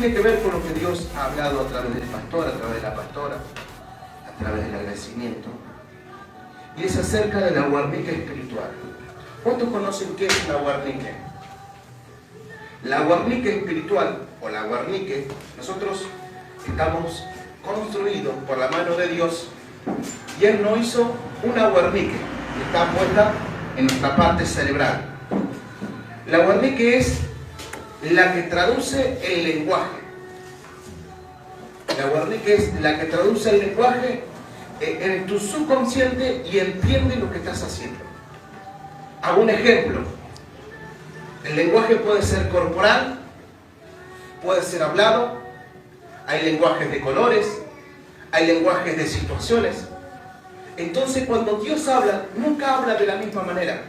tiene que ver con lo que Dios ha hablado a través del pastor, a través de la pastora, a través del agradecimiento. Y es acerca de la guarnica espiritual. ¿Cuántos conocen qué es la guarnica? La guarnica espiritual, o la guarnique, nosotros estamos construidos por la mano de Dios, y Él nos hizo una guarnique, que está puesta en nuestra parte cerebral. La guarnique es la que traduce el lenguaje. La guarnique es la que traduce el lenguaje en tu subconsciente y entiende lo que estás haciendo. Hago un ejemplo. El lenguaje puede ser corporal, puede ser hablado, hay lenguajes de colores, hay lenguajes de situaciones. Entonces, cuando Dios habla, nunca habla de la misma manera.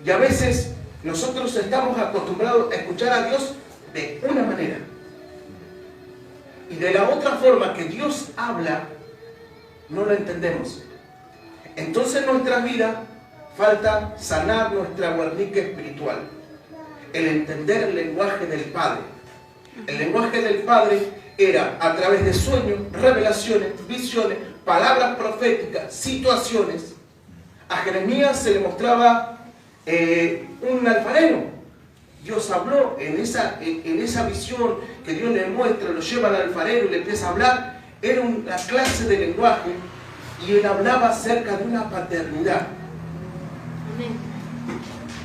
Y a veces nosotros estamos acostumbrados a escuchar a Dios de una manera. Y de la otra forma que Dios habla, no lo entendemos. Entonces en nuestra vida falta sanar nuestra guarnica espiritual. El entender el lenguaje del Padre. El lenguaje del Padre era a través de sueños, revelaciones, visiones, palabras proféticas, situaciones. A Jeremías se le mostraba un alfarero. Dios habló en esa visión que Dios le muestra, lo lleva al alfarero y le empieza a hablar. Era una clase de lenguaje y él hablaba acerca de una paternidad.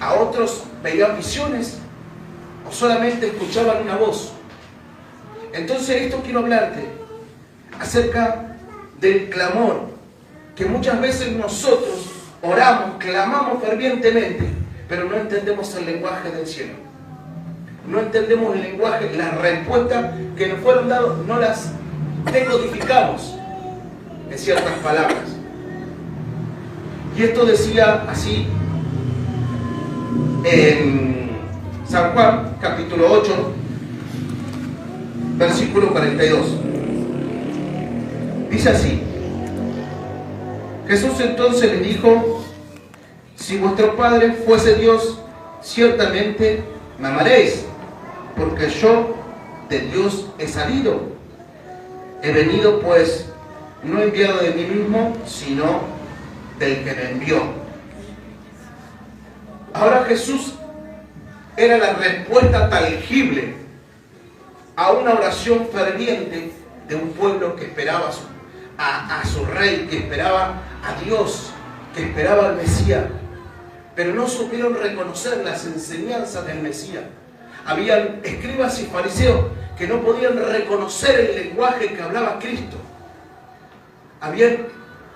A otros veían visiones o solamente escuchaban una voz. Entonces esto quiero hablarte acerca del clamor, que muchas veces nosotros oramos, clamamos fervientemente, pero no entendemos el lenguaje del cielo. No entendemos el lenguaje, las respuestas que nos fueron dadas, no las decodificamos en ciertas palabras. Y esto decía así en San Juan, capítulo 8, versículo 42. Dice así: Jesús entonces le dijo: si vuestro Padre fuese Dios, ciertamente me amaréis, porque yo de Dios he salido. He venido pues, no enviado de mí mismo, sino del que me envió. Ahora Jesús era la respuesta tangible a una oración ferviente de un pueblo que esperaba a su rey, que esperaba a Dios, que esperaba al Mesías. Pero no supieron reconocer las enseñanzas del Mesías. Habían escribas y fariseos que no podían reconocer el lenguaje que hablaba Cristo. Habían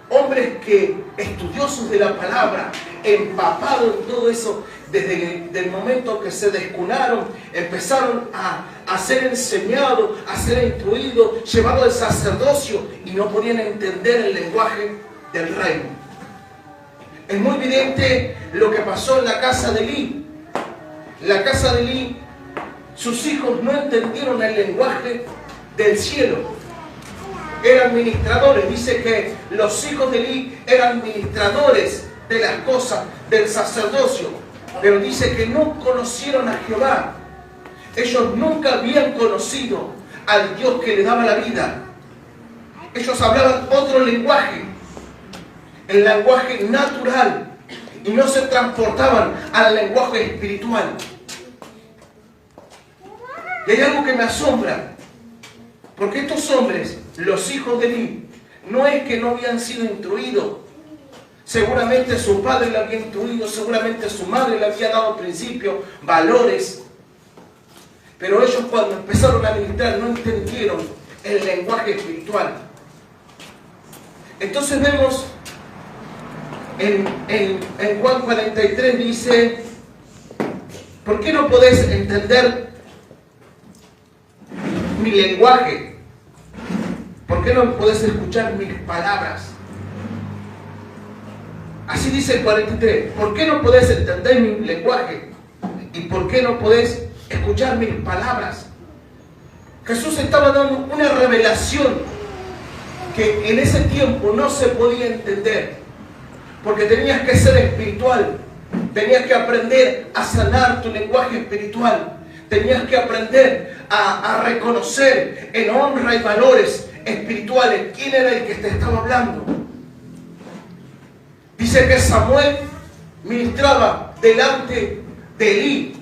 hombres que, estudiosos de la palabra, empapados en todo eso, desde el momento que se descunaron, empezaron a ser enseñados, a ser instruidos, llevados al sacerdocio, y no podían entender el lenguaje del reino. Es muy evidente lo que pasó en la casa de Elí. La casa de Elí, sus hijos no entendieron el lenguaje del cielo. Eran ministradores. Dice que los hijos de Elí eran ministradores de las cosas del sacerdocio. Pero dice que no conocieron a Jehová. Ellos nunca habían conocido al Dios que le daba la vida. Ellos hablaban otro lenguaje, el lenguaje natural, y no se transportaban al lenguaje espiritual. Y hay algo que me asombra, porque estos hombres, los hijos de Elí, no es que no habían sido instruidos. Seguramente su padre le había instruido, seguramente su madre le había dado principios, valores. Pero ellos, cuando empezaron a ministrar, no entendieron el lenguaje espiritual. Entonces vemos en Juan 43, dice: ¿por qué no podés entender mi lenguaje? ¿Por qué no podés escuchar mis palabras? Así dice el 43. ¿Por qué no podés entender mi lenguaje? ¿Y por qué no podés escuchar mis palabras? Jesús estaba dando una revelación que en ese tiempo no se podía entender, porque tenías que ser espiritual, tenías que aprender a sanar tu lenguaje espiritual, tenías que aprender a reconocer en honra y valores espirituales quién era el que te estaba hablando. Dice que Samuel ministraba delante de Elí,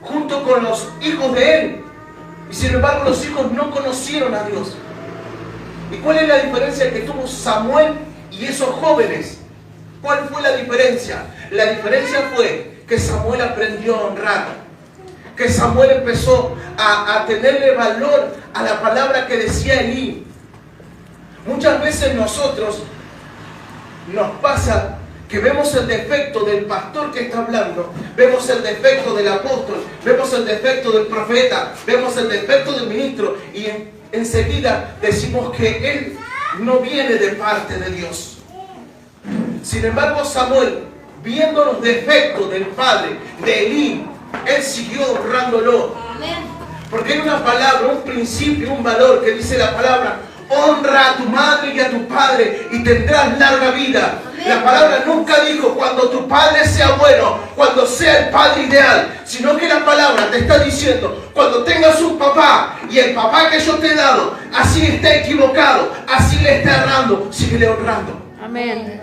junto con los hijos de él. Y sin embargo los hijos no conocieron a Dios. ¿Y cuál es la diferencia que tuvo Samuel y esos jóvenes? ¿Cuál fue la diferencia? La diferencia fue que Samuel aprendió a honrar. Que Samuel empezó a tenerle valor a la palabra que decía Elí. Muchas veces nosotros nos pasa que vemos el defecto del pastor que está hablando, vemos el defecto del apóstol, vemos el defecto del profeta, vemos el defecto del ministro y enseguida decimos que él no viene de parte de Dios. Sin embargo, Samuel, viendo los defectos del padre, de Elí, él siguió honrándolo. Porque hay una palabra, un principio, un valor que dice la palabra: honra a tu madre y a tu padre y tendrás larga vida. La palabra nunca dijo cuando tu padre sea bueno, cuando sea el padre ideal, sino que la palabra te está diciendo cuando tengas un papá y el papá que yo te he dado así está equivocado, así le está errando, síguele honrando. Amén.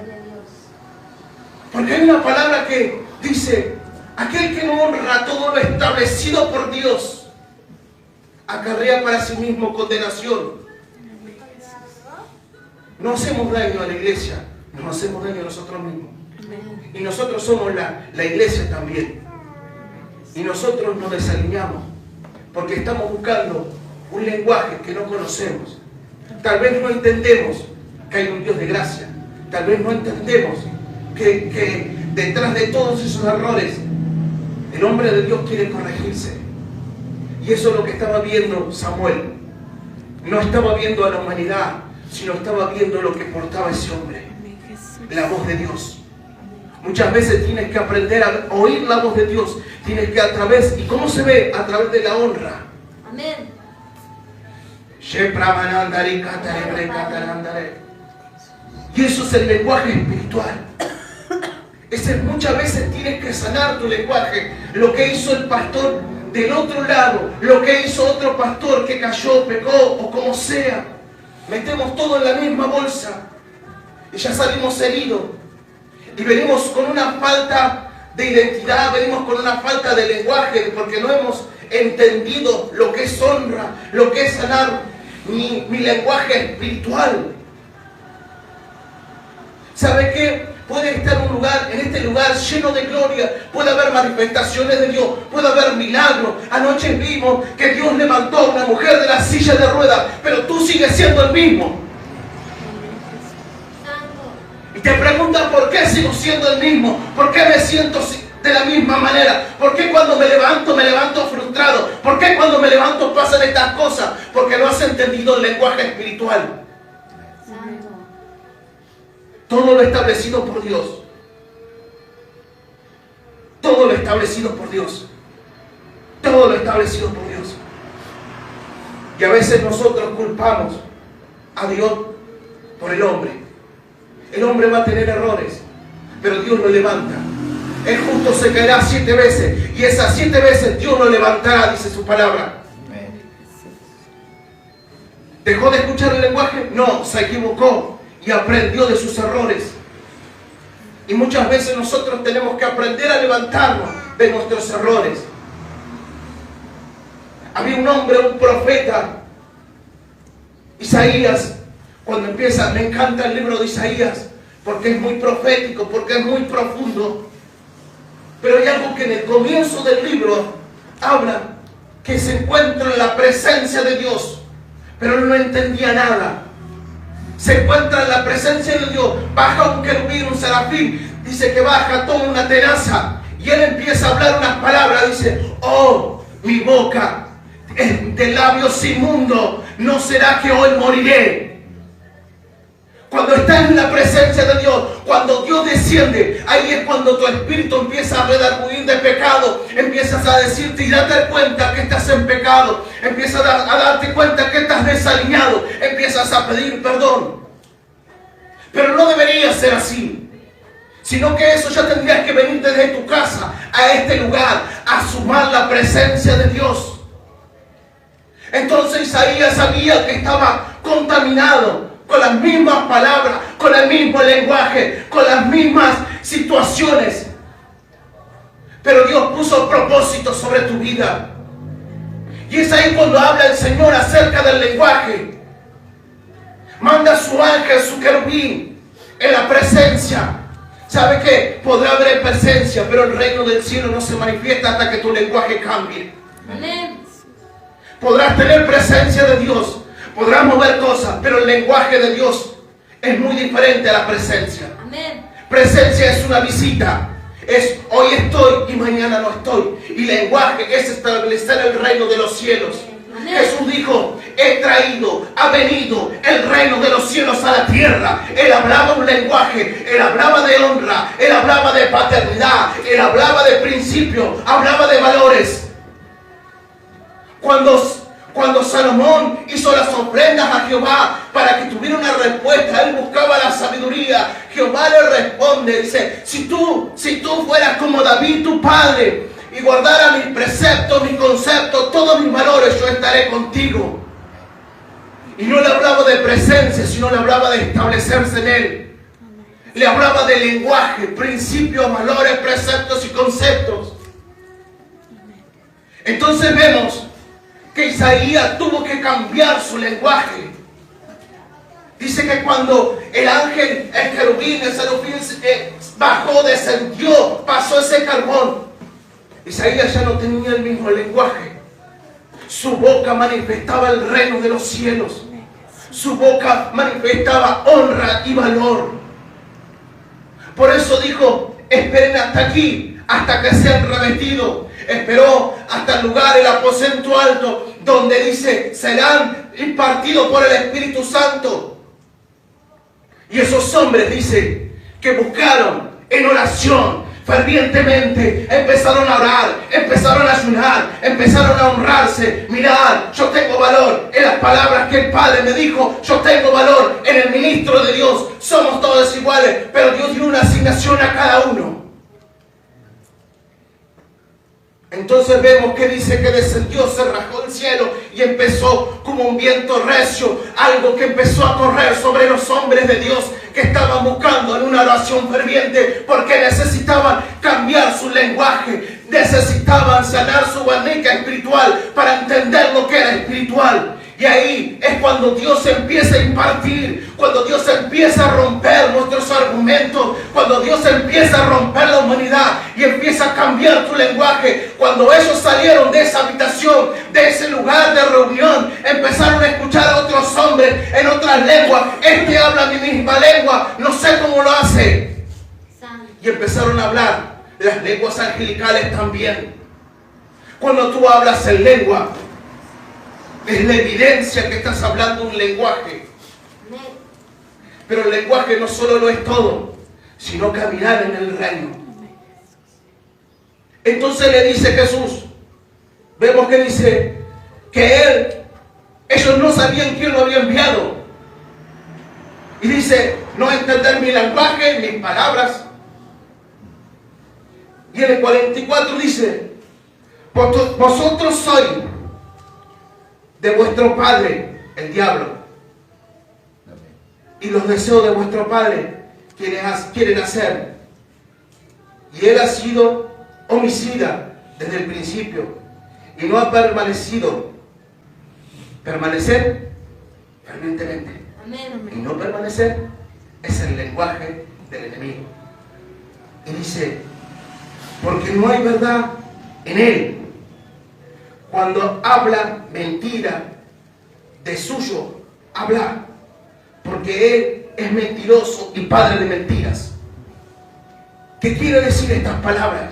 Porque hay una palabra que dice: aquel que no honra todo lo establecido por Dios acarrea para sí mismo condenación. No hacemos daño a la iglesia, nos hacemos daño a nosotros mismos. Y nosotros somos la iglesia también. Y nosotros nos desalineamos porque estamos buscando un lenguaje que no conocemos. Tal vez no entendemos que hay un Dios de gracia. Tal vez no entendemos que detrás de todos esos errores el hombre de Dios quiere corregirse. Y eso es lo que estaba viendo Samuel. No estaba viendo a la humanidad, sino estaba viendo lo que portaba ese hombre, la voz de Dios. Muchas veces tienes que aprender a oír la voz de Dios. Tienes que a través, ¿y cómo se ve? A través de la honra. Amén. Y eso es el lenguaje espiritual. Muchas veces tienes que sanar tu lenguaje. Lo que hizo el pastor del otro lado, lo que hizo otro pastor que cayó, pecó o como sea. Metemos todo en la misma bolsa y ya salimos heridos. Y venimos con una falta de identidad, venimos con una falta de lenguaje, porque no hemos entendido lo que es honra, lo que es sanar mi lenguaje espiritual. ¿Sabe qué? Puede estar en este lugar lleno de gloria, puede haber manifestaciones de Dios, puede haber milagros. Anoche vimos que Dios levantó a una mujer de la silla de ruedas, pero tú sigues siendo el mismo. Y te preguntas: ¿por qué sigo siendo el mismo? ¿Por qué me siento de la misma manera? ¿Por qué cuando me levanto frustrado? ¿Por qué cuando me levanto pasan estas cosas? Porque no has entendido el lenguaje espiritual. Todo lo establecido por Dios. Todo lo establecido por Dios. Todo lo establecido por Dios. Y a veces nosotros culpamos a Dios por el hombre. El hombre va a tener errores, pero Dios lo levanta. El justo se caerá 7 veces y esas 7 veces Dios lo levantará, dice su palabra. ¿Dejó de escuchar el lenguaje? No, se equivocó y aprendió de sus errores. Y muchas veces nosotros tenemos que aprender a levantarnos de nuestros errores. Había un hombre, un profeta, Isaías. Cuando empieza, me encanta el libro de Isaías, porque es muy profético, porque es muy profundo. Pero hay algo que en el comienzo del libro habla, que se encuentra en la presencia de Dios, pero él no entendía nada. Se encuentra en la presencia de Dios, baja un querubín, un serafín, dice que baja toda una tenaza, y él empieza a hablar unas palabras, dice: oh, mi boca es de labios inmundos, ¿no será que hoy moriré? Cuando estás en la presencia de Dios, cuando Dios desciende, ahí es cuando tu espíritu empieza a redarguir de pecado, empiezas a decirte y darte cuenta que estás en pecado, empiezas a darte cuenta que estás desalineado, empiezas a pedir perdón. Pero no debería ser así. sino que eso ya tendrías que venir desde tu casa a este lugar, a sumar la presencia de Dios. Entonces Isaías sabía que estaba contaminado con las mismas palabras, con el mismo lenguaje, con las mismas situaciones. Pero Dios puso propósitos sobre tu vida. Y es ahí cuando habla el Señor acerca del lenguaje. Manda a su ángel, su querubín, en la presencia. ¿Sabe qué? Podrá haber presencia, pero el reino del cielo no se manifiesta hasta que tu lenguaje cambie. Amén. Podrás tener presencia de Dios, podrás mover cosas, pero el lenguaje de Dios es muy diferente a la presencia. Amén. Presencia es una visita. Es hoy estoy y mañana no estoy. Y lenguaje es establecer el reino de los cielos. Amén. Jesús dijo, ha venido el reino de los cielos a la tierra. Él hablaba un lenguaje, él hablaba de honra, él hablaba de paternidad, él hablaba de principio, hablaba de valores. Cuando Salomón hizo las ofrendas a Jehová para que tuviera una respuesta, él buscaba la sabiduría. Jehová le responde, dice, si tú fueras como David tu padre y guardara mis preceptos, mis conceptos, todos mis valores, yo estaré contigo. Y no le hablaba de presencia, sino le hablaba de establecerse en él. Le hablaba de lenguaje, principios, valores, preceptos y conceptos. Entonces vemos que Isaías tuvo que cambiar su lenguaje. Dice que cuando el ángel, el querubín, el serafín bajó, descendió, pasó ese carbón, Isaías ya no tenía el mismo lenguaje. Su boca manifestaba el reino de los cielos. Su boca manifestaba honra y valor. Por eso dijo, esperen hasta aquí, hasta que sean revestidos. Esperó hasta el lugar, el aposento alto, donde dice, serán impartidos por el Espíritu Santo. Y esos hombres, dice, que buscaron en oración, fervientemente, empezaron a orar, empezaron a ayunar, empezaron a honrarse. Mirad, yo tengo valor en las palabras que el Padre me dijo, yo tengo valor en el ministro de Dios. Somos todos iguales, pero Dios dio una asignación a cada uno. Entonces vemos que dice que descendió, se rasgó el cielo y empezó como un viento recio, algo que empezó a correr sobre los hombres de Dios que estaban buscando en una oración ferviente, porque necesitaban cambiar su lenguaje, necesitaban sanar su barriga espiritual para entender lo que era espiritual. Y ahí es cuando Dios empieza a impartir, cuando Dios empieza a romper nuestros argumentos, cuando Dios empieza a romper la humanidad y empieza a cambiar tu lenguaje. Cuando ellos salieron de esa habitación, de ese lugar de reunión, empezaron a escuchar a otros hombres en otras lenguas. Este habla mi misma lengua, no sé cómo lo hace. Y empezaron a hablar las lenguas angelicales también. Cuando tú hablas en lengua, es la evidencia que estás hablando un lenguaje. Pero el lenguaje no solo lo es todo, sino caminar en el reino. Entonces le dice Jesús, vemos que dice que ellos no sabían quién lo había enviado. Y dice, no entender mi lenguaje, mis palabras. Y en el 44 dice, vosotros sois de vuestro padre, el diablo, y los deseos de vuestro padre quieren hacer. Y él ha sido homicida desde el principio y no ha permanecer fervientemente. Amén. Y no permanecer es el lenguaje del enemigo. Y dice, porque no hay verdad en él. Cuando habla mentira, de suyo habla, porque él es mentiroso y padre de mentiras. ¿Qué quiere decir estas palabras?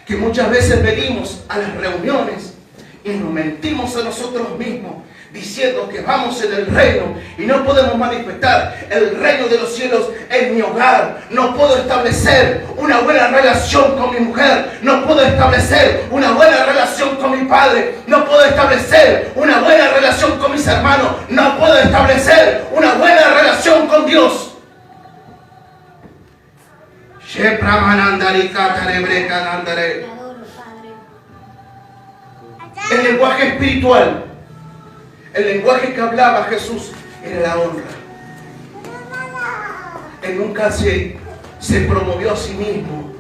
Que muchas veces venimos a las reuniones y nos mentimos a nosotros mismos, diciendo que vamos en el reino y no podemos manifestar el reino de los cielos en mi hogar. No puedo establecer una buena relación con mi mujer, no puedo establecer una buena relación con mi padre, no puedo establecer una buena relación con mis hermanos, no puedo establecer una buena relación con Dios. El lenguaje espiritual, el lenguaje que hablaba Jesús era la honra. Él nunca se promovió a sí mismo.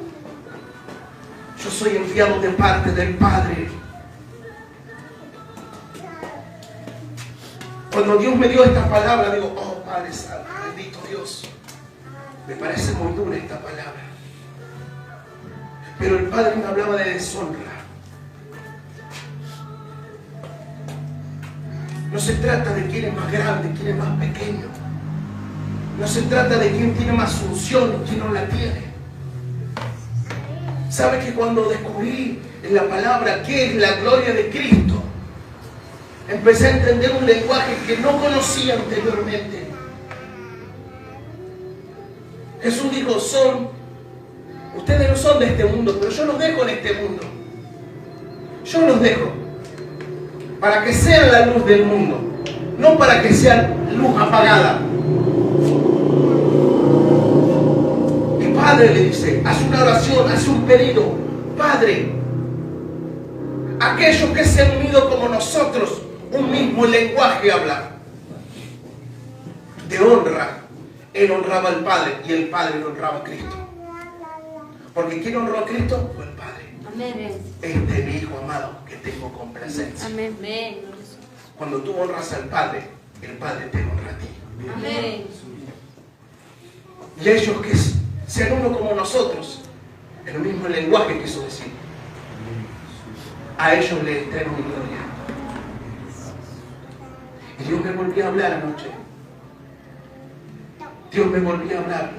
Yo soy enviado de parte del Padre. Cuando Dios me dio esta palabra, digo, oh Padre Santo, bendito Dios. Me parece muy dura esta palabra. Pero el Padre me hablaba de deshonra. No se trata de quién es más grande, quién es más pequeño. No se trata de quién tiene más unción y quién no la tiene. ¿Sabe que cuando descubrí en la palabra qué es la gloria de Cristo, empecé a entender un lenguaje que no conocía anteriormente? Jesús dijo, ustedes no son de este mundo, pero yo los dejo en este mundo. Yo los dejo para que sean la luz del mundo, no para que sean luz apagada. Mi Padre le dice, hace una oración, hace un pedido. Padre, aquellos que se han unido como nosotros, un mismo lenguaje hablar de honra. Él honraba al Padre y el Padre honraba a Cristo. Porque ¿quién honró a Cristo? Fue el Padre. Amén. Este es mi Hijo amado que tengo complacencia. Amén. Cuando tú honras al Padre, el Padre te honra a ti. Amén. Y ellos que sean uno como nosotros, en el mismo lenguaje quiso decir, a ellos les tengo mi gloria. Y Dios me volvió a hablar anoche. Dios me volvió a hablar.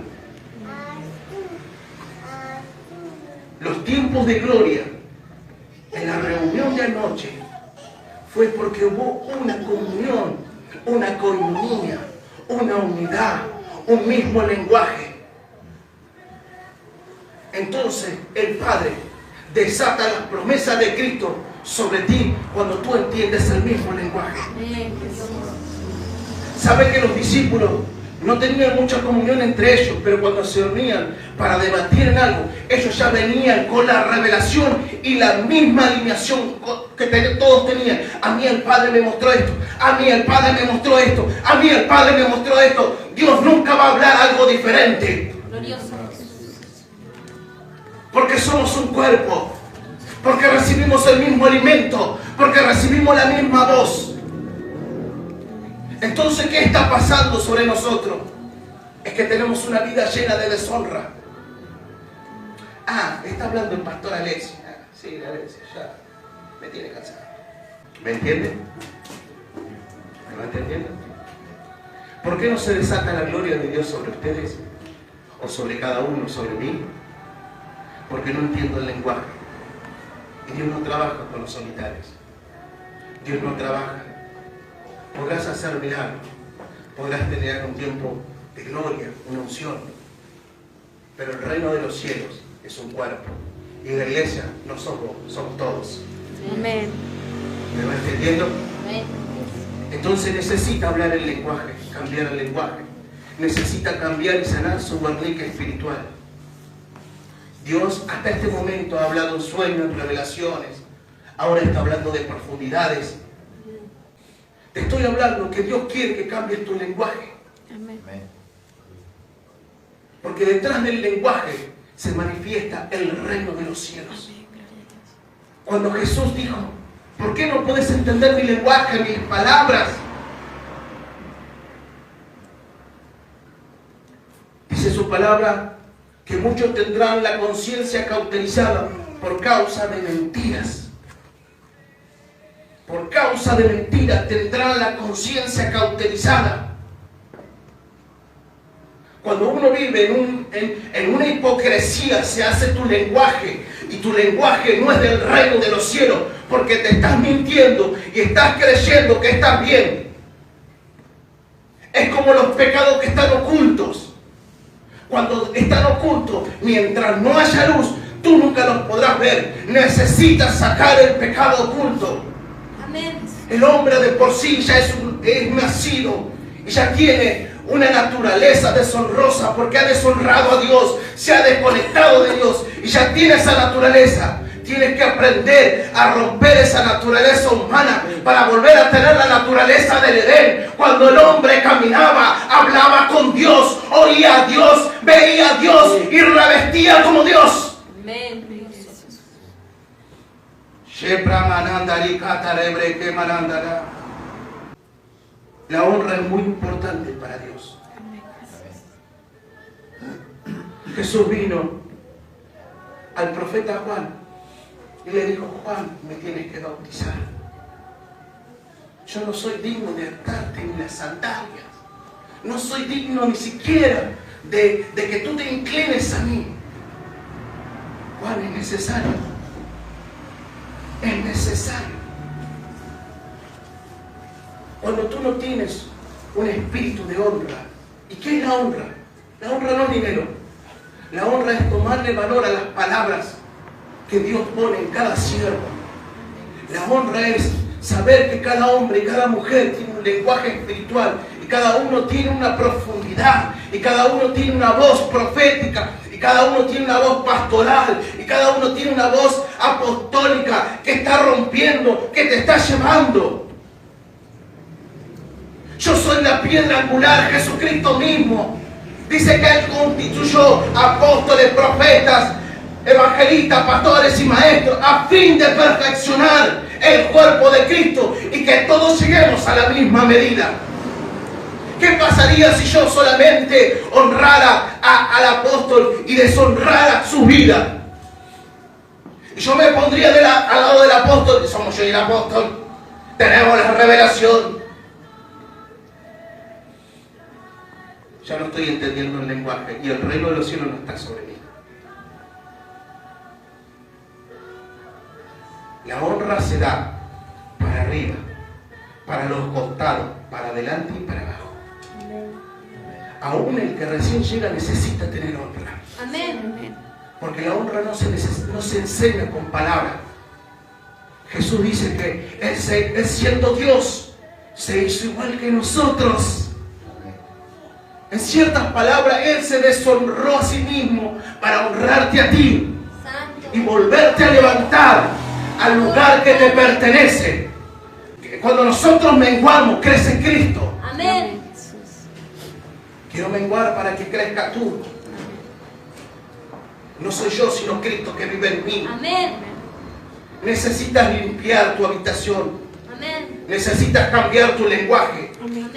Los tiempos de gloria en la reunión de anoche fue porque hubo una comunión, una coinonía, una unidad, un mismo lenguaje. Entonces el Padre desata las promesas de Cristo sobre ti cuando tú entiendes el mismo lenguaje. ¿Sabe que los discípulos no tenían mucha comunión entre ellos, pero cuando se reunían para debatir en algo, ellos ya venían con la revelación y la misma alineación que todos tenían? A mí el Padre me mostró esto, a mí el Padre me mostró esto, a mí el Padre me mostró esto. Dios nunca va a hablar algo diferente. Glorioso. Porque somos un cuerpo, porque recibimos el mismo alimento, porque recibimos la misma voz. Entonces, ¿qué está pasando sobre nosotros? Es que tenemos una vida llena de deshonra. Está hablando el pastor Alexis. Sí, Alexis, ya me tiene cansado. ¿Me entiende? ¿Me va entendiendo? ¿Por qué no se desata la gloria de Dios sobre ustedes? O sobre cada uno, sobre mí. Porque no entiendo el lenguaje. Y Dios no trabaja con los solitarios. Dios no trabaja. Podrás hacer milagros, podrás tener un tiempo de gloria, una unción, pero el reino de los cielos es un cuerpo y la iglesia no somos todos. Amén. ¿Me va entendiendo? Amén. Entonces necesita hablar el lenguaje, cambiar el lenguaje, necesita cambiar y sanar su guarnique espiritual. Dios hasta este momento ha hablado en sueños, en revelaciones, ahora está hablando de profundidades. Te estoy hablando que Dios quiere que cambies tu lenguaje. Amén. Porque detrás del lenguaje se manifiesta el reino de los cielos. Cuando Jesús dijo, ¿por qué no puedes entender mi lenguaje, mis palabras? Dice su palabra que muchos tendrán la conciencia cauterizada por causa de mentiras. Por causa de mentiras tendrán la conciencia cauterizada. Cuando uno vive en una hipocresía, se hace tu lenguaje, y tu lenguaje no es del reino de los cielos, porque te estás mintiendo y estás creyendo que estás bien. Es como los pecados que están ocultos. Cuando están ocultos, mientras no haya luz, tú nunca los podrás ver. Necesitas sacar el pecado oculto. Amén. El hombre de por sí ya es nacido y ya tiene una naturaleza deshonrosa porque ha deshonrado a Dios, se ha desconectado de Dios y ya tiene esa naturaleza. Tienes que aprender a romper esa naturaleza humana para volver a tener la naturaleza del Edén. Cuando el hombre caminaba, hablaba con Dios, oía a Dios, veía a Dios y revestía como Dios. Amén. La honra es muy importante para Dios. Jesús vino al profeta Juan y le dijo: Juan, me tienes que bautizar. Yo no soy digno de atarte ni las sandalias. No soy digno ni siquiera de que tú te inclines a mí. Juan, es necesario. Es necesario. Cuando tú no tienes un espíritu de honra. ¿Y qué es la honra? La honra no es dinero. La honra es tomarle valor a las palabras que Dios pone en cada siervo. La honra es saber que cada hombre y cada mujer tiene un lenguaje espiritual y cada uno tiene una profundidad y cada uno tiene una voz profética y cada uno tiene una voz pastoral y cada uno tiene una voz apostólica que está rompiendo, que te está llevando. Yo soy la piedra angular, Jesucristo mismo. Dice que Él constituyó apóstoles, profetas, evangelistas, pastores y maestros a fin de perfeccionar el cuerpo de Cristo y que todos lleguemos a la misma medida. ¿Qué pasaría si yo solamente honrara al apóstol y deshonrara su vida? Y yo me pondría al lado del apóstol, somos yo y el apóstol, tenemos la revelación. Ya no estoy entendiendo el lenguaje y el reino de los cielos no está sobre mí. La honra se da para arriba, para los costados, para adelante y para abajo. Aún el que recién llega necesita tener honra. Amén. Porque la honra no se enseña con palabras. Jesús dice que Él siendo Dios, se hizo igual que nosotros. En ciertas palabras, Él se deshonró a sí mismo para honrarte a ti y volverte a levantar al lugar que te pertenece. Cuando nosotros menguamos, crece Cristo. Amén. Quiero menguar para que crezca tú. No soy yo, sino Cristo que vive en mí. Amén. Necesitas limpiar tu habitación. Amén. Necesitas cambiar tu lenguaje. Amén.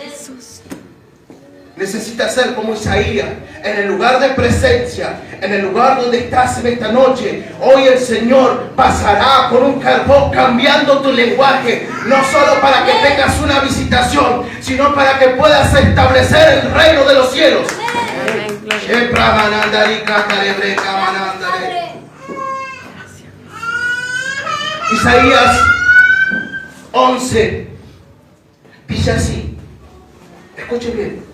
Necesitas ser como Isaías, en el lugar de presencia, en el lugar donde estás en esta noche. Hoy el Señor pasará con un carbón cambiando tu lenguaje, no solo para que tengas una visitación, sino para que puedas establecer el reino de los cielos. Isaías 11 dice así, escuche bien.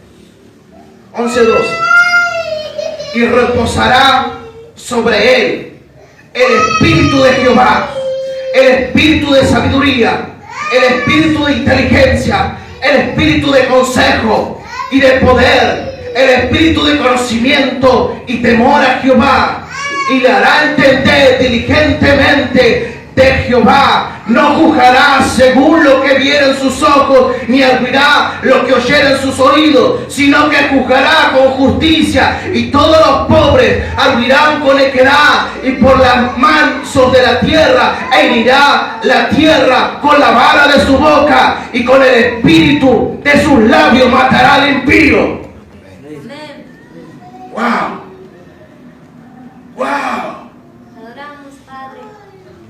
11:2. Y reposará sobre él el espíritu de Jehová, el espíritu de sabiduría, el espíritu de inteligencia, el espíritu de consejo y de poder, el espíritu de conocimiento y temor a Jehová, y le hará entender diligentemente de Jehová. No juzgará según lo que vieren sus ojos, ni arguirá lo que oyeren sus oídos, sino que juzgará con justicia, y todos los pobres arguirán con equidad, y por las mansos de la tierra herirá la tierra con la vara de su boca, y con el espíritu de sus labios matará al impío. Wow. Wow. Adoramos, Padre.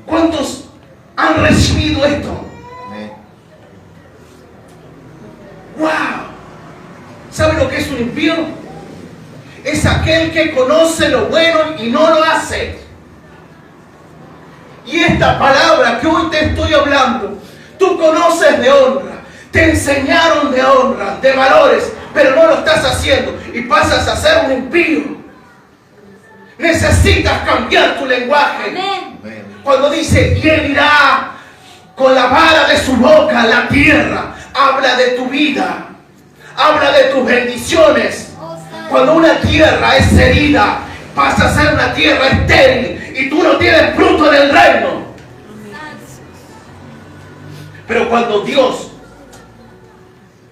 ¿Cuántos han recibido esto? ¡Wow! ¿Sabe lo que es un impío? Es aquel que conoce lo bueno y no lo hace. Y esta palabra que hoy te estoy hablando, tú conoces de honra, te enseñaron de honra, de valores, pero no lo estás haciendo y pasas a ser un impío. Necesitas cambiar tu lenguaje. Amén. Cuando dice, y él irá con la vara de su boca a la tierra, habla de tu vida, habla de tus bendiciones. Oh, Santo. Cuando una tierra es herida, pasa a ser una tierra estéril y tú no tienes fruto en el reino. Pero cuando Dios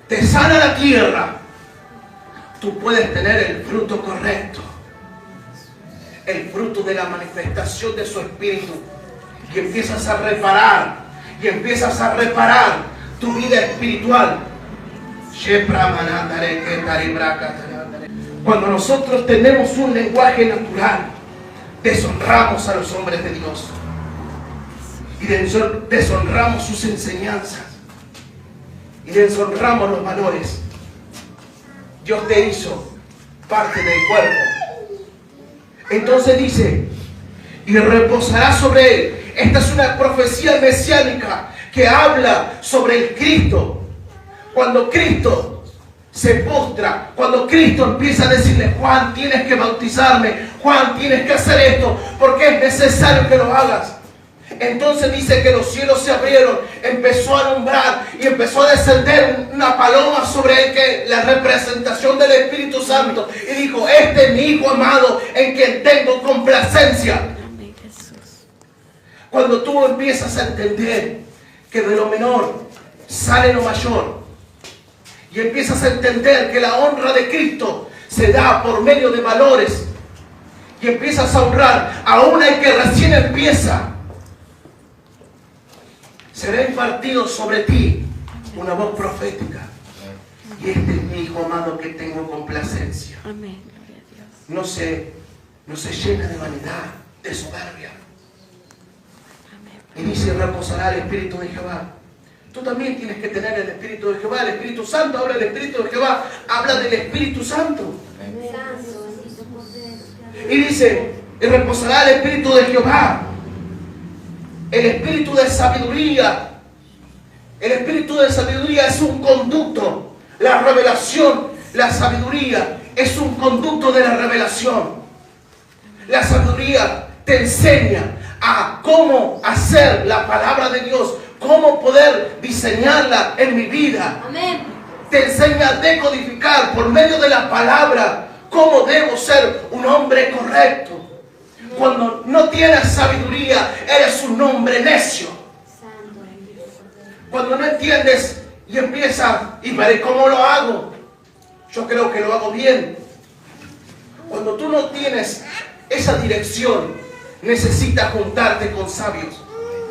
te sana la tierra, tú puedes tener el fruto correcto, el fruto de la manifestación de su espíritu, y empiezas a reparar tu vida espiritual. Cuando nosotros tenemos un lenguaje natural, deshonramos a los hombres de Dios y deshonramos sus enseñanzas y deshonramos los valores. Dios te hizo parte del cuerpo. Entonces dice, y reposará sobre él. Esta es una profecía mesiánica que habla sobre el Cristo. Cuando Cristo se postra, cuando Cristo empieza a decirle, Juan, tienes que bautizarme, Juan, tienes que hacer esto, porque es necesario que lo hagas. Entonces dice que los cielos se abrieron, empezó a alumbrar y empezó a descender una paloma sobre él, que la representación del Espíritu Santo, y dijo, este es mi Hijo amado en quien tengo complacencia. Cuando tú empiezas a entender que de lo menor sale lo mayor, y empiezas a entender que la honra de Cristo se da por medio de valores, y empiezas a honrar aún al que recién empieza, será impartido sobre ti una voz profética. Y este es mi Hijo amado que tengo complacencia. Amén. Gloria a Dios. No se llena de vanidad, de soberbia. Amén. Y dice, reposará el Espíritu de Jehová. Tú también tienes que tener el Espíritu de Jehová. El Espíritu Santo habla del Espíritu de Jehová, habla del Espíritu Santo. Santo, bendito poder. Y dice, y reposará el Espíritu de Jehová. El Espíritu de sabiduría. El Espíritu de sabiduría es un conducto. La revelación, la sabiduría es un conducto de la revelación. La sabiduría te enseña a cómo hacer la palabra de Dios, cómo poder diseñarla en mi vida. Amén. Te enseña a decodificar por medio de la palabra cómo debo ser un hombre correcto. Cuando no tienes sabiduría, eres un hombre necio. Santo, bendito poder. Cuando no entiendes y empiezas, y veré cómo lo hago, yo creo que lo hago bien. Cuando tú no tienes esa dirección, necesitas juntarte con sabios.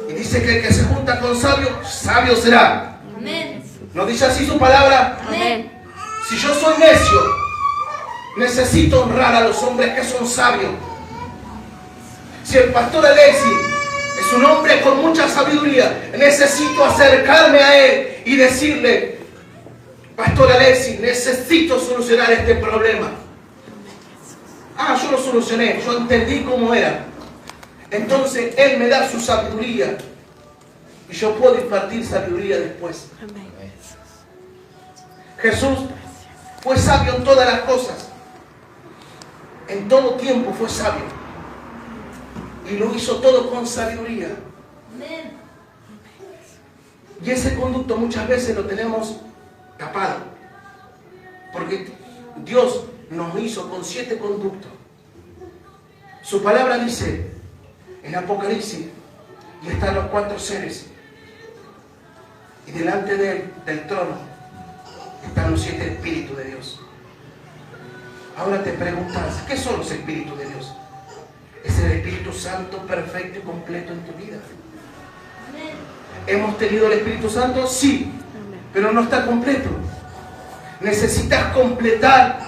Y dice que el que se junta con sabios, sabio será. Amén. ¿No dice así su palabra? Amén. Si yo soy necio, necesito honrar a los hombres que son sabios. Si el pastor Alexis es un hombre con mucha sabiduría, necesito acercarme a él y decirle, pastor Alexis, necesito solucionar este problema. Ah, yo lo solucioné, yo entendí cómo era. Entonces él me da su sabiduría y yo puedo impartir sabiduría después. Amén. Jesús fue sabio en todas las cosas. En todo tiempo fue sabio. Y lo hizo todo con sabiduría. Amén. Y ese conducto muchas veces lo tenemos tapado. Porque Dios nos hizo con 7 conductos. Su palabra dice en Apocalipsis, y están los 4 seres. Y delante de él, del trono, están los 7 espíritus de Dios. Ahora te preguntas, ¿qué son los espíritus de Dios? Es el Espíritu Santo perfecto y completo en tu vida. Amén. ¿Hemos tenido el Espíritu Santo? Sí, pero no está completo. Necesitas completar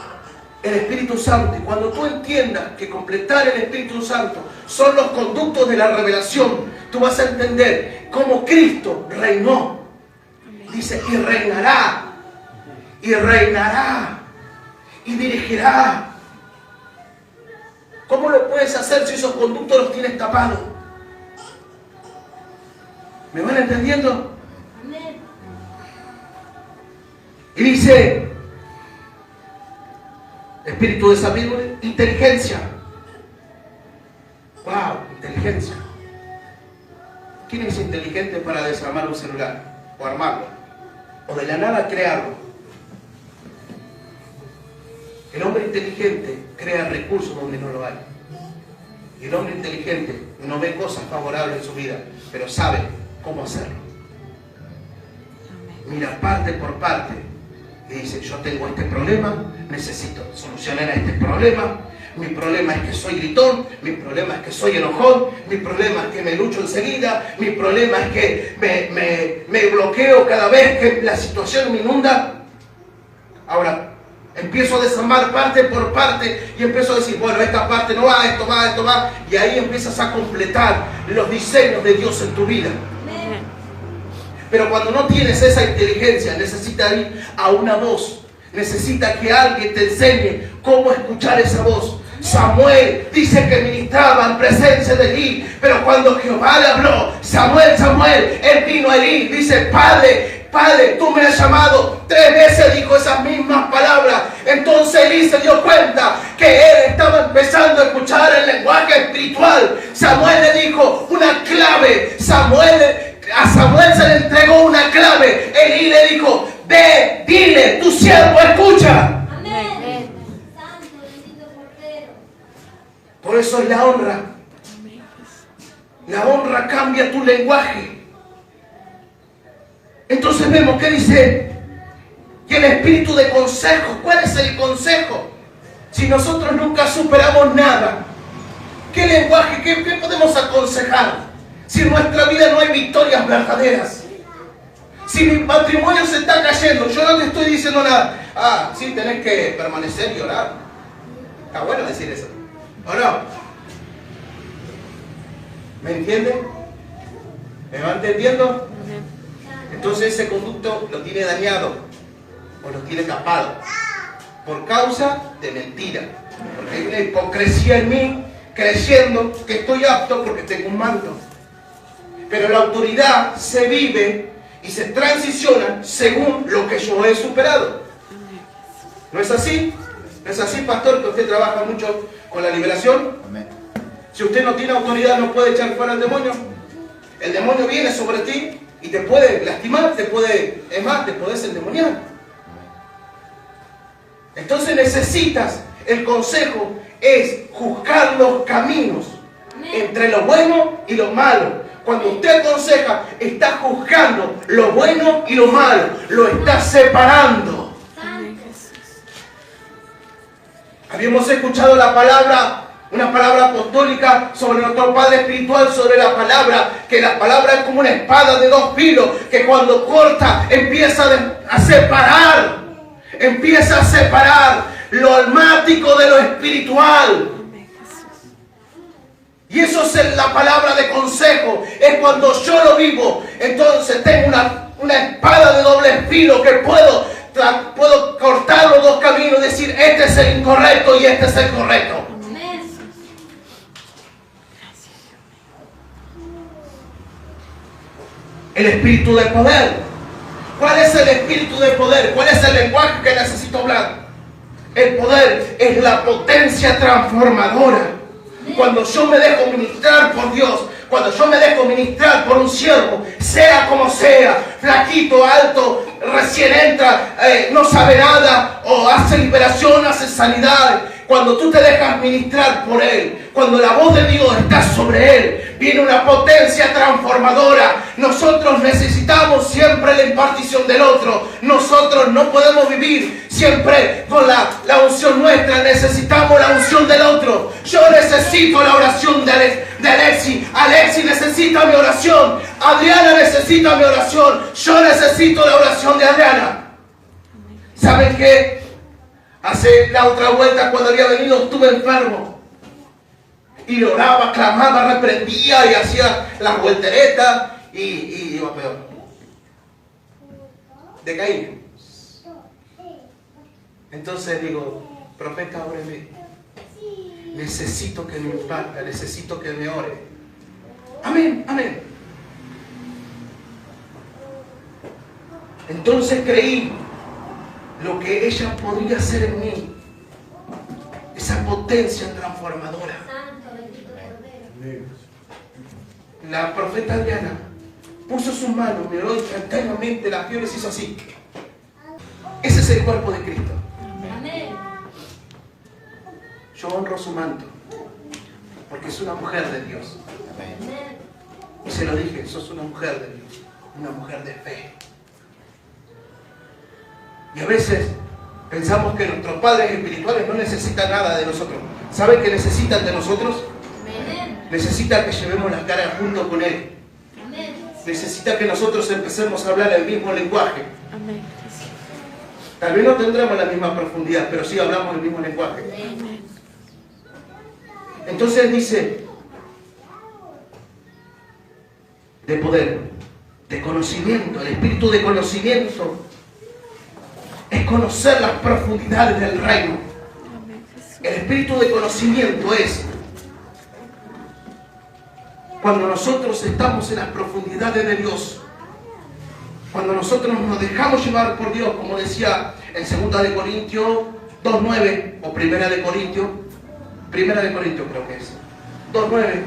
el Espíritu Santo. Y cuando tú entiendas que completar el Espíritu Santo son los conductos de la revelación, tú vas a entender cómo Cristo reinó. Dice, y reinará, y reinará, y dirigirá. ¿Cómo lo puedes hacer si esos conductos los tienes tapados? ¿Me van entendiendo? Amén. Y dice, espíritu de sabiduría, inteligencia. ¡Wow! Inteligencia. ¿Quién es inteligente para desarmar un celular? O armarlo. O de la nada crearlo. El hombre inteligente crea recursos donde no lo hay. Y el hombre inteligente no ve cosas favorables en su vida, pero sabe cómo hacerlo. Mira parte por parte y dice, yo tengo este problema, necesito solucionar este problema. Mi problema es que soy gritón, mi problema es que soy enojón, mi problema es que me lucho enseguida, mi problema es que me bloqueo cada vez que la situación me inunda. Ahora, empiezo a desarmar parte por parte y empiezo a decir, bueno, esta parte no va, esto va, esto va. Y ahí empiezas a completar los diseños de Dios en tu vida. Pero cuando no tienes esa inteligencia, necesitas ir a una voz. Necesita que alguien te enseñe cómo escuchar esa voz. Samuel dice que ministraba en presencia de Elí, pero cuando Jehová le habló, Samuel, Samuel, él vino a Elí, dice, Padre, tú me has llamado. 3 veces dijo esas mismas palabras. Entonces Elí se dio cuenta que él estaba empezando a escuchar el lenguaje espiritual. Samuel le dijo una clave. A Samuel se le entregó una clave. Elí le dijo, ve, dile, tu siervo escucha. Amén. Santo, bendito Cordero. Por eso es la honra. La honra cambia tu lenguaje. Entonces vemos que dice que el espíritu de consejo. ¿Cuál es el consejo? Si nosotros nunca superamos nada, ¿qué lenguaje, qué podemos aconsejar? Si en nuestra vida no hay victorias verdaderas. Si mi matrimonio se está cayendo, yo no te estoy diciendo nada. Sí, tenés que permanecer y orar. Está bueno decir eso, ¿o no? ¿Me entienden? ¿Me va entendiendo? Entonces ese conducto lo tiene dañado o lo tiene tapado por causa de mentira. Porque hay una hipocresía en mí, creyendo que estoy apto porque tengo un manto. Pero la autoridad se vive y se transiciona según lo que yo he superado. ¿No es así? ¿No es así, pastor, que usted trabaja mucho con la liberación? Amén. Si usted no tiene autoridad, no puede echar fuera al demonio. El demonio viene sobre ti y te puede lastimar, te puedes endemoniar. Entonces necesitas, el consejo es juzgar los caminos entre lo bueno y lo malo. Cuando usted aconseja, está juzgando lo bueno y lo malo, lo está separando. Habíamos escuchado la palabra, una palabra apostólica sobre nuestro Padre Espiritual, sobre la palabra, que la palabra es como una espada de 2 filos, que cuando corta empieza a separar lo almático de lo espiritual. Y eso es la palabra de consejo, es cuando yo lo vivo, entonces tengo una espada de doble filo que puedo cortar los 2 caminos y decir, este es el incorrecto y este es el correcto. El espíritu de poder. ¿Cuál es el espíritu de poder? ¿Cuál es el lenguaje que necesito hablar? El poder es la potencia transformadora. Cuando yo me dejo ministrar por Dios, cuando yo me dejo ministrar por un siervo, sea como sea, flaquito, alto, recién entra, no sabe nada, o hace liberación, hace sanidad, cuando tú te dejas ministrar por Él, cuando la voz de Dios está sobre Él, viene una potencia transformadora. Nosotros necesitamos siempre la impartición del otro. Nosotros no podemos vivir siempre con la unción nuestra. Necesitamos la unción del otro. Yo necesito la oración de Alexi. Alexi necesita mi oración. Adriana necesita mi oración. Yo necesito la oración de Adriana. ¿Saben qué? Hace la otra vuelta, cuando había venido, estuve enfermo. Y oraba, clamaba, reprendía y hacía las volteretas y iba peor. Decaí. Entonces digo, profeta, óreme. Necesito que me imparta, necesito que me ore. Amén, amén. Entonces creí lo que ella podría hacer en mí. Esa potencia transformadora. La profeta Adriana puso sus manos, miró instantáneamente, la fiebre se hizo así. Ese es el cuerpo de Cristo. Amén. Yo honro su manto, porque es una mujer de Dios. Y se lo dije, sos una mujer de Dios, una mujer de fe. Y a veces pensamos que nuestros padres espirituales no necesitan nada de nosotros. ¿Saben qué necesitan de nosotros? Necesitan que llevemos las caras junto con Él. Necesita que nosotros empecemos a hablar el mismo lenguaje. Amén. Tal vez no tendremos la misma profundidad, pero sí hablamos el mismo lenguaje. Amén. Entonces dice, de poder, de conocimiento, el espíritu de conocimiento es conocer las profundidades del reino. Amén, Jesús. El espíritu de conocimiento es cuando nosotros estamos en las profundidades de Dios, cuando nosotros nos dejamos llevar por Dios, como decía en 2 de Corintios 2:9 o 1 de Corintios creo que es 2:9,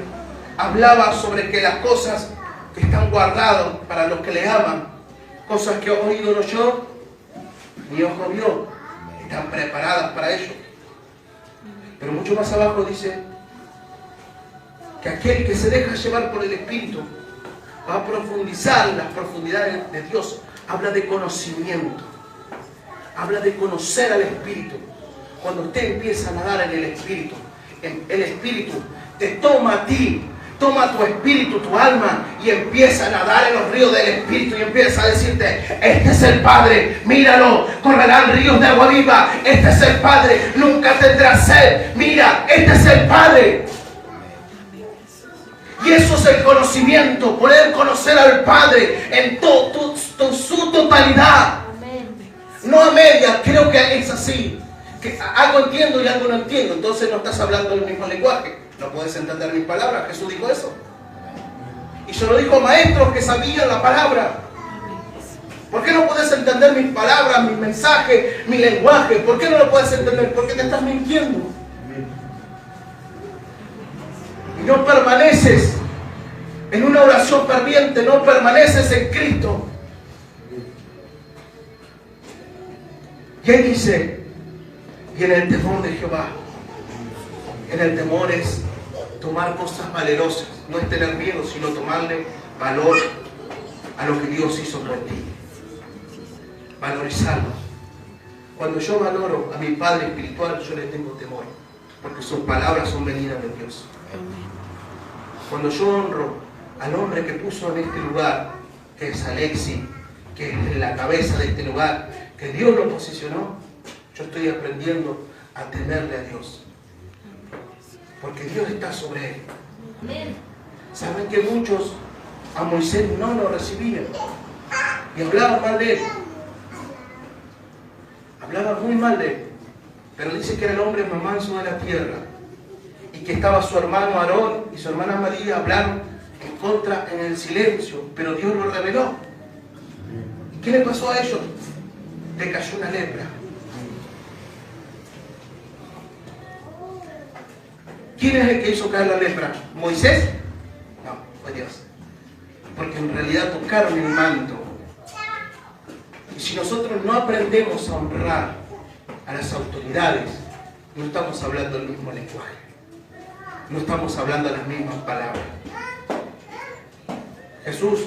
hablaba sobre que las cosas que están guardadas para los que le aman, cosas que oído no oyó ni ojo vio, están preparadas para ellos. Pero mucho más abajo dice que aquel que se deja llevar por el Espíritu va a profundizar en las profundidades de Dios. Habla de conocimiento, habla de conocer al Espíritu. Cuando usted empieza a nadar en el Espíritu te toma a ti, toma tu espíritu, tu alma, y empieza a nadar en los ríos del Espíritu y empieza a decirte, este es el Padre, míralo, correrán ríos de agua viva, este es el Padre, nunca tendrás sed, mira, este es el Padre. Y eso es el conocimiento, poder conocer al Padre en su totalidad. No a medias, creo que es así. Que algo entiendo y algo no entiendo, entonces no estás hablando el mismo lenguaje. No puedes entender mis palabras. Jesús dijo eso. Y se lo dijo a maestros que sabían la palabra. ¿Por qué no puedes entender mis palabras, mis mensajes, mi lenguaje? ¿Por qué no lo puedes entender? Porque te estás mintiendo. Y no permaneces en una oración ferviente, no permaneces en Cristo. Y ahí dice, y en el temor de Jehová. En el temor es tomar cosas valerosas, no es tener miedo, sino tomarle valor a lo que Dios hizo por ti. Valorizarlo. Cuando yo valoro a mi Padre espiritual, yo le tengo temor, porque sus palabras son venidas de Dios. Cuando yo honro al hombre que puso en este lugar, que es Alexi, que es la cabeza de este lugar, que Dios lo posicionó, yo estoy aprendiendo a temerle a Dios, porque Dios está sobre él. Saben que muchos a Moisés no lo recibían y hablaban mal de él, hablaban muy mal de él, pero dice que era el hombre más manso de la tierra, y que estaba su hermano Aarón y su hermana María, hablaron en contra en el silencio, pero Dios lo reveló. ¿Qué le pasó a ellos? Le cayó una lepra. ¿Quién es el que hizo caer la lepra? ¿Moisés? No, fue Dios. Porque en realidad tocaron el manto. Y si nosotros no aprendemos a honrar a las autoridades, no estamos hablando el mismo lenguaje. No estamos hablando las mismas palabras. Jesús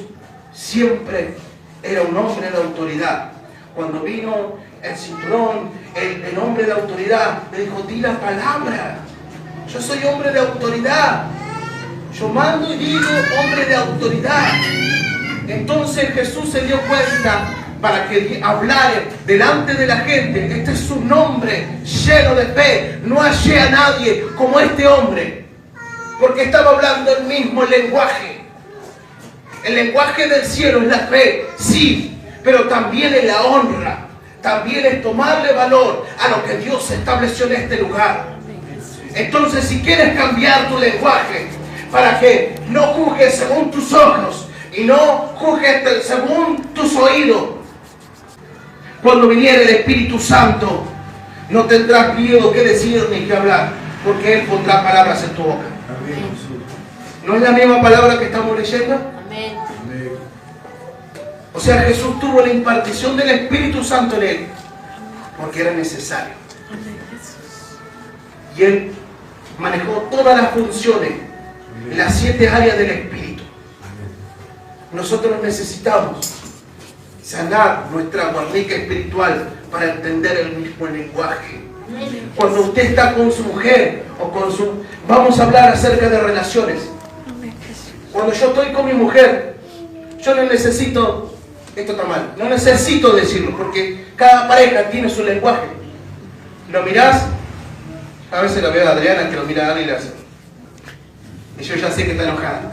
siempre era un hombre de autoridad. Cuando vino el cinturón, el hombre de autoridad le dijo, di la palabra. Yo soy hombre de autoridad. Yo mando y digo, hombre de autoridad. Entonces Jesús se dio cuenta para que hablara delante de la gente. Este es su nombre, lleno de fe. No hallé a nadie como este hombre, porque estaba hablando el mismo lenguaje. El lenguaje del cielo es la fe, sí, pero también es la honra. También es tomarle valor a lo que Dios estableció en este lugar. Entonces, si quieres cambiar tu lenguaje para que no juzgues según tus ojos y no juzgues según tus oídos, cuando viniere el Espíritu Santo, no tendrás miedo que decir ni que hablar, porque Él pondrá palabras en tu boca. ¿No es la misma palabra que estamos leyendo? Amén. O sea, Jesús tuvo la impartición del Espíritu Santo en Él, porque era necesario. Y Él manejó todas las funciones, las 7 áreas del Espíritu. Nosotros necesitamos sanar nuestra guarnica espiritual para entender el mismo lenguaje. Cuando usted está con su mujer o con su... Vamos a hablar acerca de relaciones. Cuando yo estoy con mi mujer, yo no necesito... Esto está mal. No necesito decirlo porque cada pareja tiene su lenguaje. ¿Lo mirás? A veces lo veo a Adriana que lo mira a Ana y le hace. Y yo ya sé que está enojada.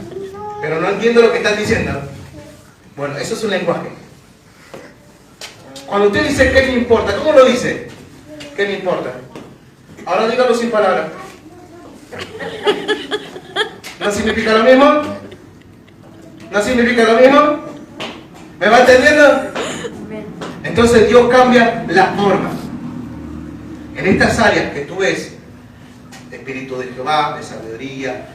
Pero no entiendo lo que están diciendo. Bueno, eso es un lenguaje. Cuando usted dice ¿qué me importa? ¿Cómo lo dice? ¿Qué me importa? Ahora dígalo sin palabras. ¿No significa lo mismo? ¿No significa lo mismo? ¿Me va entendiendo? Entonces Dios cambia la forma. En estas áreas que tú ves, Espíritu de Jehová, de sabiduría,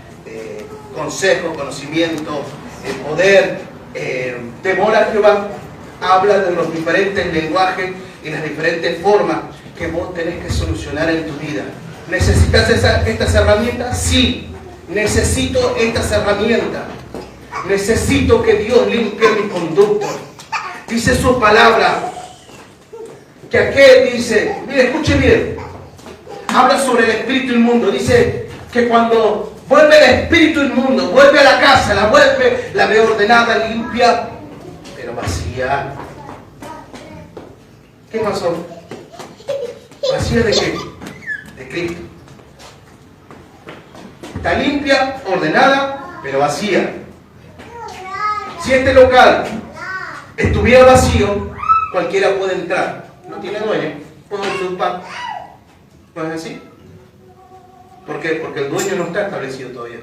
consejo, conocimiento, poder, temor a Jehová, habla de los diferentes lenguajes y las diferentes formas que vos tenés que solucionar en tu vida. ¿Necesitas estas herramientas? Sí, necesito estas herramientas. Necesito que Dios limpie mi conducta. Dice su palabra, que aquel dice, mire, escuche bien, habla sobre el espíritu inmundo. Dice que cuando vuelve el espíritu inmundo, vuelve a la casa, la ve ordenada, limpia, pero vacía. ¿Qué pasó? ¿Vacía de qué? De Cristo. Está limpia, ordenada, pero vacía. Si este local estuviera vacío, cualquiera puede entrar. No tiene dueño, puedo usurpar. ¿No es así? ¿Por qué? Porque el dueño no está establecido todavía.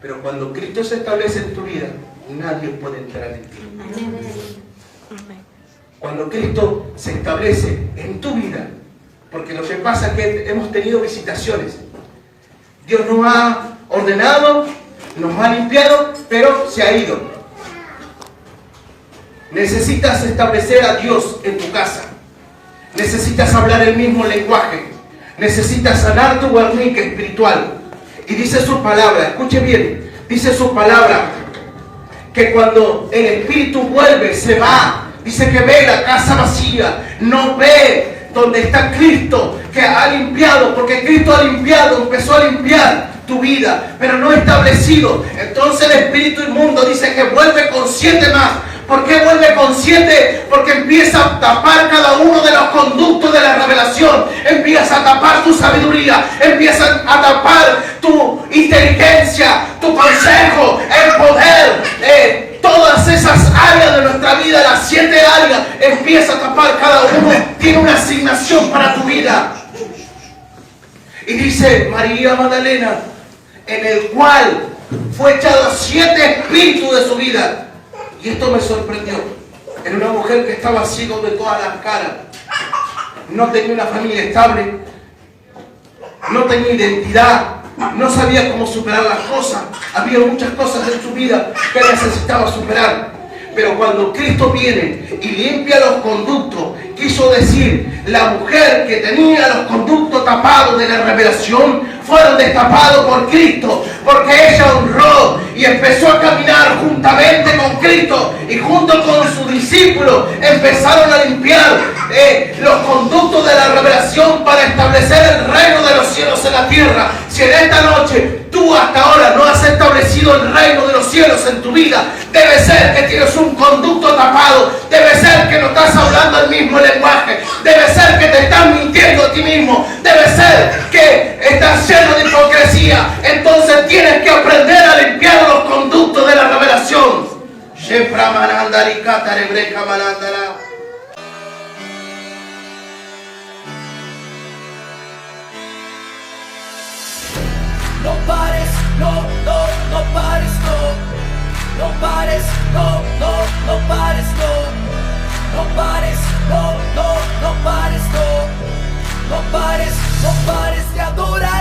Pero cuando Cristo se establece en tu vida, nadie puede entrar en ti. Cuando Cristo se establece en tu vida, porque lo que pasa es que hemos tenido visitaciones. Dios nos ha ordenado, nos ha limpiado, pero se ha ido. Necesitas establecer a Dios en tu casa. Necesitas hablar el mismo lenguaje. Necesitas sanar tu guarnica espiritual. Y dice su palabra, escuche bien, dice su palabra, que cuando el espíritu vuelve, se va. Dice que ve la casa vacía, no ve donde está Cristo, que ha limpiado, porque Cristo ha limpiado, empezó a limpiar tu vida, pero no establecido. Entonces el espíritu inmundo dice que vuelve con 7 más. ¿Por qué vuelve con 7? Porque empieza a tapar cada uno de los conductos de la revelación. Empieza a tapar tu sabiduría. Empieza a tapar tu inteligencia, tu consejo, el poder. Todas esas áreas de nuestra vida, las 7 áreas, empieza a tapar cada uno. Tiene una asignación para tu vida. Y dice María Magdalena, en el cual fue echado 7 espíritus de su vida. Y esto me sorprendió. Era una mujer que estaba ciega de todas las caras. No tenía una familia estable. No tenía identidad. No sabía cómo superar las cosas. Había muchas cosas en su vida que necesitaba superar. Pero cuando Cristo viene y limpia los conductos, quiso decir, la mujer que tenía los conductos tapados de la revelación, fueron destapados por Cristo, porque ella honró y empezó a caminar juntamente con Cristo, y junto con sus discípulos empezaron a limpiar los conductos de la revelación para establecer el reino de los cielos en la tierra. Si en esta noche tú hasta ahora no has establecido el reino de los cielos en tu vida, debe ser que tienes un conducto tapado, debe ser que no estás hablando el mismo lenguaje, debe ser que te estás mintiendo a ti mismo, debe ser que estás lleno de hipocresía. Entonces tienes que aprender a limpiar los conductos de la revelación. No pares, no pares, no pares, no pares, no pares, no pares, no pares de adorar.